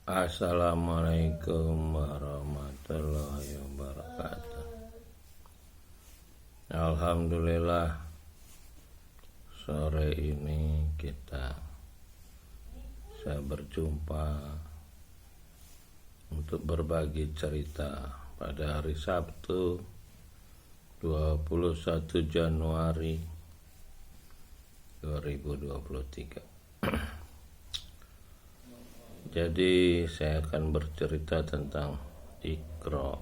Assalamualaikum warahmatullahi wabarakatuh. Alhamdulillah, sore ini saya berjumpa untuk berbagi cerita pada hari Sabtu 21 Januari 2023. Jadi saya akan bercerita tentang Iqra,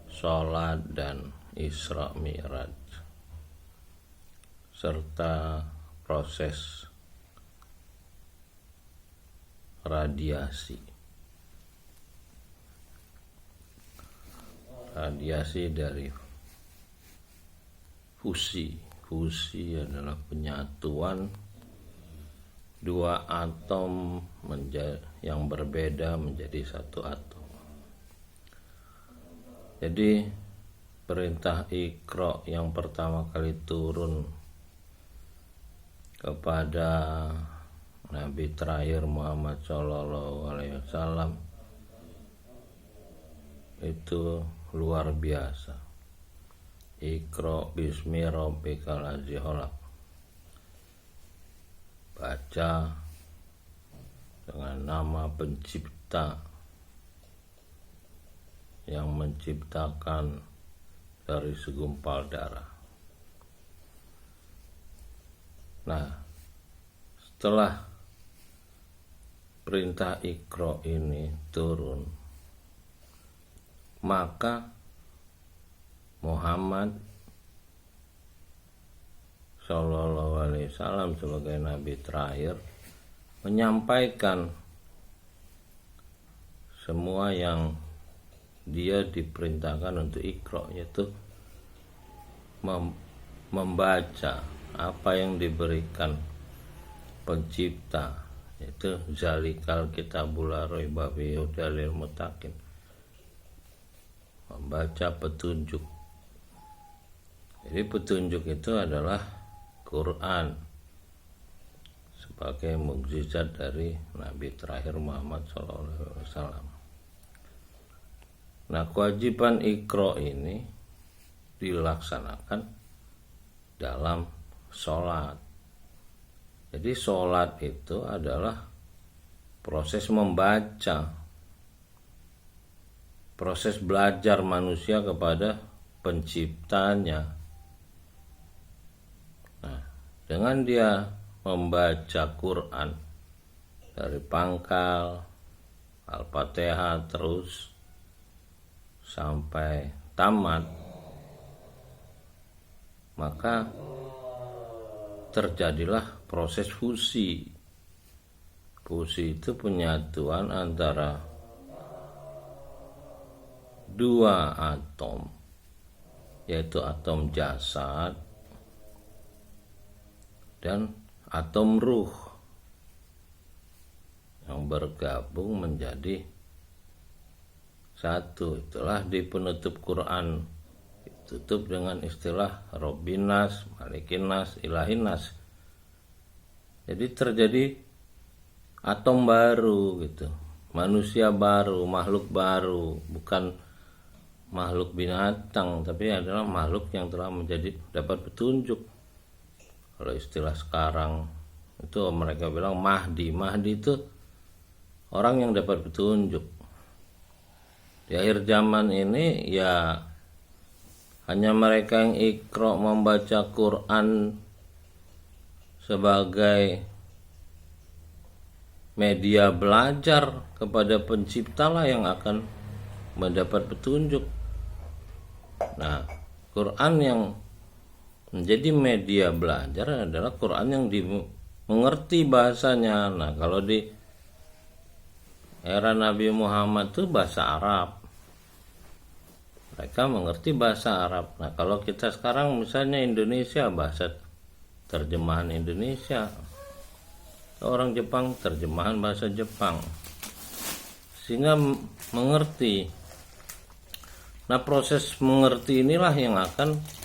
sholat dan Isra Mi'raj, serta proses radiasi dari fusi adalah penyatuan dua atom yang berbeda menjadi satu atom. Jadi perintah Iqra yang pertama kali turun kepada Nabi terakhir Muhammad SAW itu luar biasa. Iqra bismi rabbikal ladzi khalaq. Baca dengan nama pencipta yang menciptakan dari segumpal darah. Nah, setelah perintah Iqra ini turun, maka Muhammad Sallallahu Alaihi Wasallam sebagai Nabi terakhir menyampaikan semua yang dia diperintahkan untuk Iqra, yaitu membaca apa yang diberikan pencipta, yaitu zalikal kitabul la raiba fihi hudal lil muttaqin, membaca petunjuk. Jadi petunjuk itu adalah Quran sebagai mukjizat dari Nabi terakhir Muhammad SAW. Nah, kewajiban Iqra ini dilaksanakan dalam sholat. Jadi sholat itu adalah proses membaca, proses belajar manusia kepada penciptanya. Dengan dia membaca Quran dari pangkal Al-Fatihah terus sampai tamat, maka terjadilah proses fusi. Fusi itu penyatuan antara dua atom, yaitu atom jasad dan atom ruh yang bergabung menjadi satu. Itulah di penutup Quran ditutup dengan istilah Robbinas, Malikinas, Ilahinas. Jadi terjadi atom baru gitu, manusia baru, makhluk baru, bukan makhluk binatang, tapi adalah makhluk yang telah dapat petunjuk. Kalau istilah sekarang itu mereka bilang Mahdi. Mahdi itu orang yang dapat petunjuk. Di akhir zaman ini ya hanya mereka yang Iqra membaca Quran sebagai media belajar kepada pencipta lah yang akan mendapat petunjuk. Nah, Quran yang menjadi media belajar adalah Quran yang dimengerti bahasanya. Nah, kalau di era Nabi Muhammad itu bahasa Arab, mereka mengerti bahasa Arab. Nah, kalau kita sekarang misalnya Indonesia, bahasa terjemahan Indonesia, orang Jepang terjemahan bahasa Jepang, sehingga mengerti. Nah, proses mengerti inilah yang akan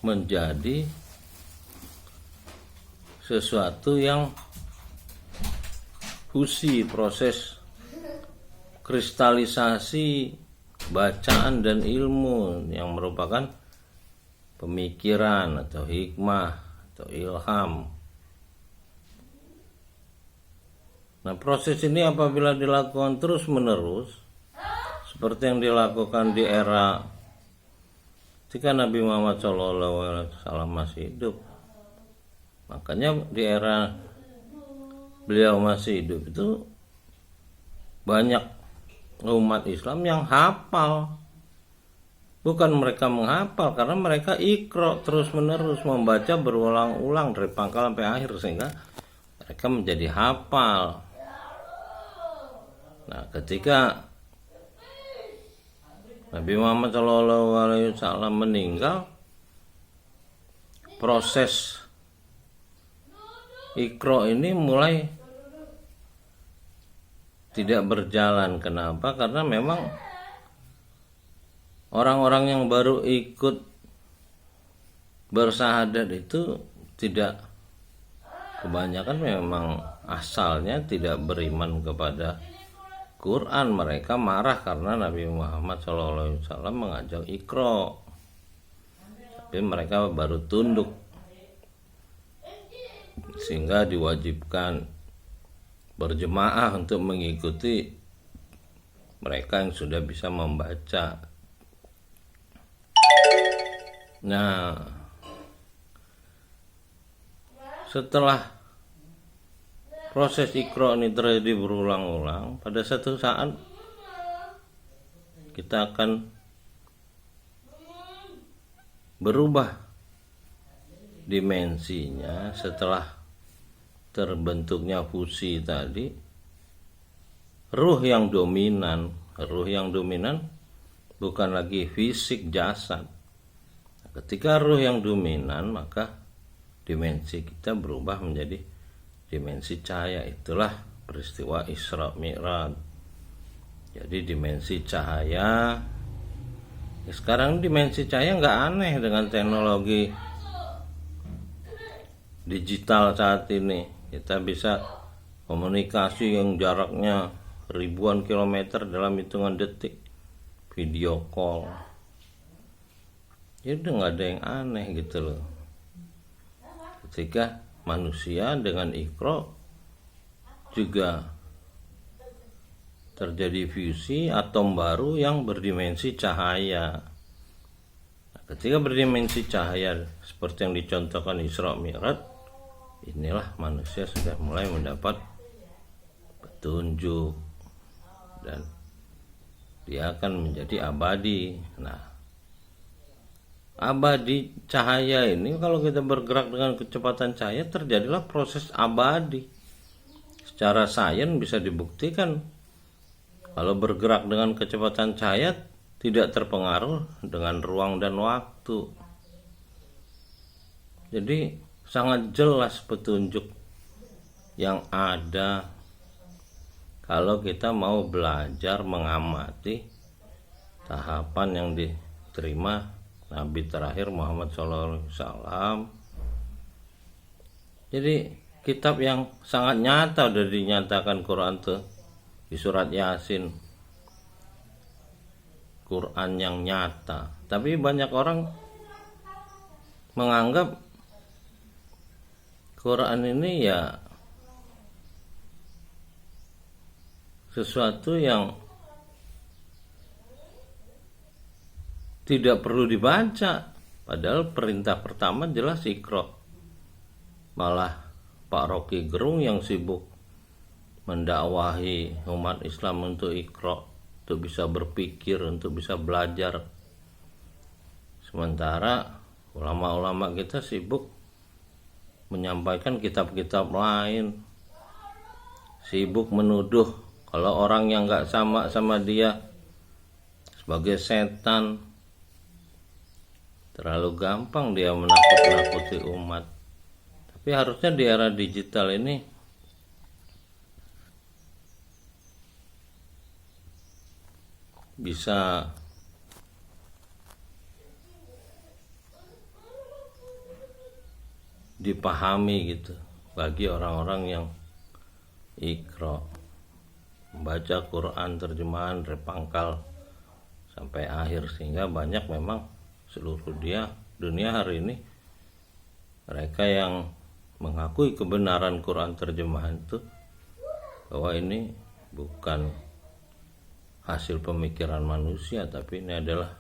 menjadi sesuatu yang fusi, proses kristalisasi bacaan dan ilmu yang merupakan pemikiran atau hikmah atau ilham. Nah, proses ini apabila dilakukan terus-menerus seperti yang dilakukan di era ketika Nabi Muhammad SAW masih hidup, makanya di era beliau masih hidup itu banyak umat Islam yang hafal. Bukan mereka menghafal, karena mereka iqra terus-menerus, membaca berulang-ulang dari pangkal sampai akhir sehingga mereka menjadi hafal. Nah, ketika Nabi Muhammad SAW meninggal, proses iqra ini mulai tidak berjalan. Kenapa? Karena memang orang-orang yang baru ikut bersahadat itu tidak, kebanyakan memang asalnya tidak beriman kepada Quran. Mereka marah karena Nabi Muhammad SAW mengajak iqra, tapi mereka baru tunduk sehingga diwajibkan berjemaah untuk mengikuti mereka yang sudah bisa membaca. Nah, setelah proses iqra ini terjadi berulang-ulang, pada satu saat kita akan berubah dimensinya setelah terbentuknya fusi tadi. Ruh yang dominan bukan lagi fisik jasad. Ketika ruh yang dominan, maka dimensi kita berubah menjadi dimensi cahaya. Itulah peristiwa Isra Mi'raj. Jadi dimensi cahaya. Sekarang dimensi cahaya nggak aneh dengan teknologi digital saat ini. Kita bisa komunikasi yang jaraknya ribuan kilometer dalam hitungan detik, video call. Itu nggak ada yang aneh gitu loh. Ketika manusia dengan iqra juga terjadi fusi atom baru yang berdimensi cahaya. Nah, ketika berdimensi cahaya seperti yang dicontohkan Isra Mi'raj, inilah manusia sudah mulai mendapat petunjuk dan dia akan menjadi abadi. Nah, abadi cahaya ini, kalau kita bergerak dengan kecepatan cahaya, terjadilah proses abadi. Secara sains bisa dibuktikan kalau bergerak dengan kecepatan cahaya tidak terpengaruh dengan ruang dan waktu. Jadi sangat jelas petunjuk yang ada kalau kita mau belajar mengamati tahapan yang diterima Nabi terakhir Muhammad SAW. Jadi kitab yang sangat nyata udah dinyatakan Quran tuh di surat Yasin, Quran yang nyata. Tapi banyak orang menganggap Quran ini ya sesuatu yang tidak perlu dibaca, padahal perintah pertama jelas iqra. Malah Pak Rocky Gerung yang sibuk mendakwahi umat Islam untuk iqra, untuk bisa berpikir, untuk bisa belajar. Sementara ulama-ulama kita sibuk menyampaikan kitab-kitab lain, sibuk menuduh kalau orang yang gak sama dia sebagai setan. Terlalu gampang dia menakut-nakuti umat. Tapi harusnya di era digital ini bisa dipahami gitu bagi orang-orang yang iqra. membaca Quran terjemahan dari pangkal sampai akhir, sehingga banyak memang seluruh dunia hari ini mereka yang mengakui kebenaran Quran terjemahan itu, bahwa ini bukan hasil pemikiran manusia, tapi ini adalah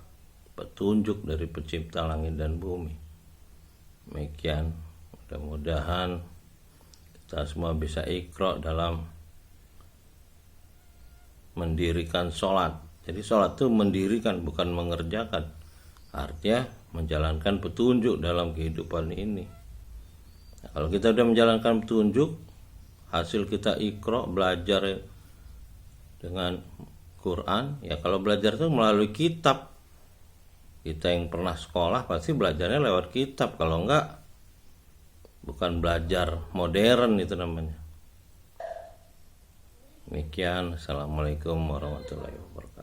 petunjuk dari pencipta langit dan bumi. Demikian, mudah-mudahan kita semua bisa iqra dalam mendirikan sholat. Jadi sholat itu mendirikan, bukan mengerjakan. Artinya menjalankan petunjuk dalam kehidupan ini. Nah, kalau kita sudah menjalankan petunjuk, hasil kita iqra, belajar dengan Quran, ya kalau belajar itu melalui kitab. Kita yang pernah sekolah pasti belajarnya lewat kitab, kalau enggak bukan belajar modern itu namanya. Demikian, assalamualaikum warahmatullahi wabarakatuh.